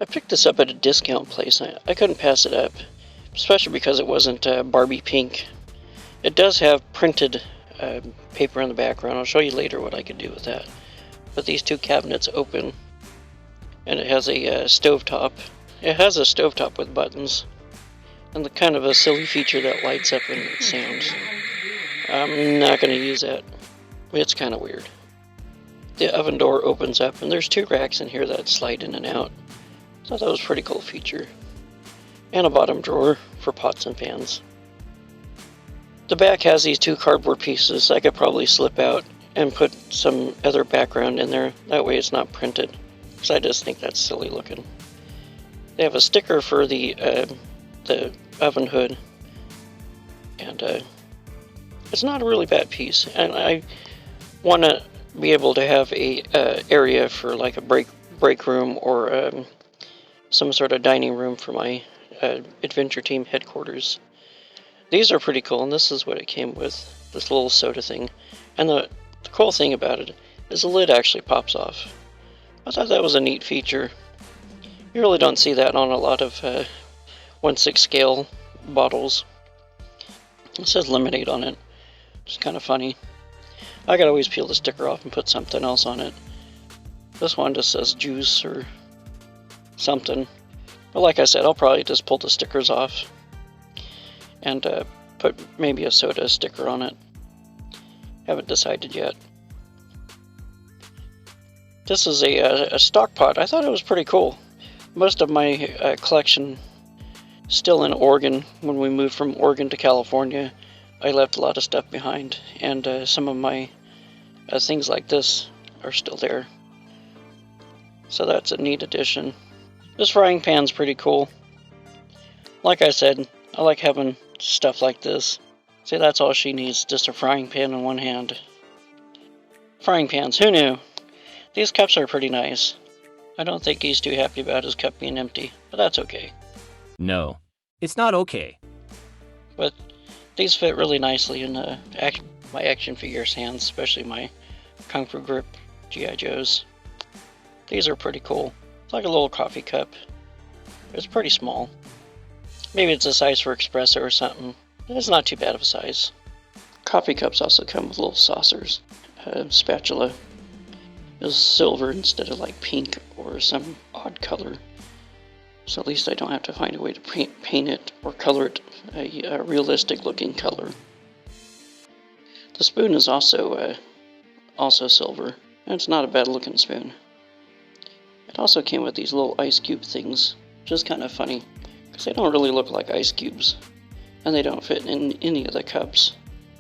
picked this up at a discount place. I couldn't pass it up, especially because it wasn't Barbie pink. It does have printed paper in the background. I'll show you later what I could do with that. But these two cabinets open, and it has a stovetop. It has a stovetop with buttons, and the kind of a silly feature that lights up and sounds. I'm not going to use that. It's kind of weird. The oven door opens up, and there's two racks in here that slide in and out. So that was a pretty cool feature. And a bottom drawer for pots and pans. The back has these two cardboard pieces I could probably slip out and put some other background in there. That way it's not printed, because I just think that's silly looking. They have a sticker for the oven hood, and it's not a really bad piece. And I want to be able to have a area for like a break room or some sort of dining room for my adventure team headquarters. These are pretty cool, and this is what it came with, this little soda thing. And the cool thing about it is the lid actually pops off. I thought that was a neat feature. You really don't see that on a lot of 1/6 scale bottles. It says lemonade on it. It's kind of funny. I could always peel the sticker off and put something else on it. This one just says juice or something. But like I said, I'll probably just pull the stickers off and put maybe a soda sticker on it. Haven't decided yet. This is a stock pot. I thought it was pretty cool. Most of my collection still in Oregon. When we moved from Oregon to California, I left a lot of stuff behind, and some of my things like this are still there. So that's a neat addition. This frying pan's pretty cool. Like I said, I like having stuff like this. See, that's all she needs, just a frying pan in one hand. Frying pans, who knew? These cups are pretty nice. I don't think he's too happy about his cup being empty, but that's okay. No, it's not okay. But these fit really nicely in my action figures hands, especially my Kung Fu Grip G.I. Joes. These are pretty cool. It's like a little coffee cup. It's pretty small. Maybe it's a size for espresso or something. It's not too bad of a size. Coffee cups also come with little saucers. Spatula is silver instead of like pink or some odd color. So at least I don't have to find a way to paint it or color it a realistic looking color. The spoon is also silver, and it's not a bad looking spoon. It also came with these little ice cube things, which is kind of funny, because they don't really look like ice cubes, and they don't fit in any of the cups.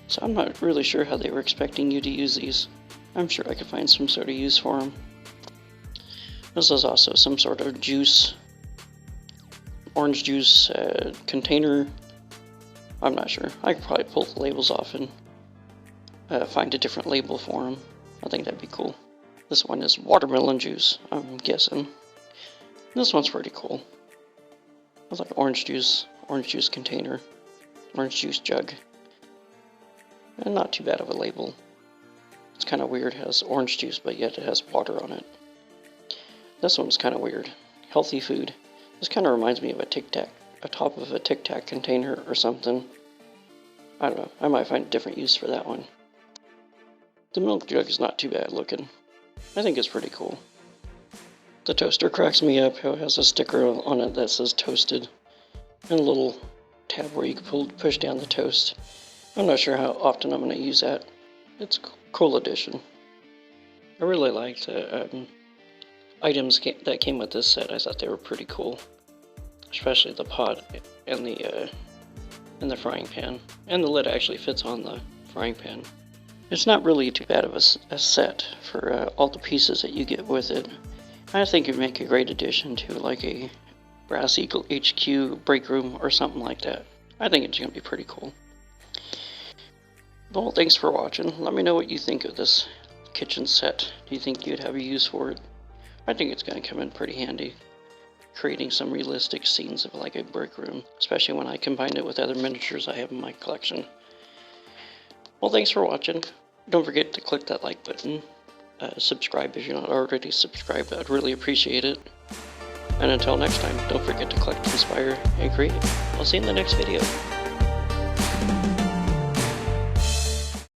So I'm not really sure how they were expecting you to use these. I'm sure I could find some sort of use for them. This is also some sort of juice, orange juice container. I'm not sure. I could probably pull the labels off and find a different label for them. I think that'd be cool. This one is watermelon juice, I'm guessing. This one's pretty cool. It's like orange juice container, orange juice jug. And not too bad of a label. It's kind of weird, it has orange juice, but yet it has water on it. This one's kind of weird. Healthy food. This kind of reminds me of a Tic Tac, a top of a Tic Tac container or something. I don't know, I might find a different use for that one. The milk jug is not too bad looking. I think it's pretty cool. The toaster cracks me up. It has a sticker on it that says toasted, and a little tab where you can push down the toast. I'm not sure how often I'm going to use that. It's a cool addition. I really liked the items that came with this set. I thought they were pretty cool, especially the pot and the frying pan. And the lid actually fits on the frying pan. It's not really too bad of a set for all the pieces that you get with it. I think it would make a great addition to like a Brass Eagle HQ break room or something like that. I think it's going to be pretty cool. Well, thanks for watching. Let me know what you think of this kitchen set. Do you think you'd have a use for it? I think it's going to come in pretty handy, creating some realistic scenes of like a break room, especially when I combine it with other miniatures I have in my collection. Well, thanks for watching. Don't forget to click that like button. Subscribe if you're not already subscribed. I'd really appreciate it. And until next time, don't forget to collect, inspire, and create. I'll see you in the next video.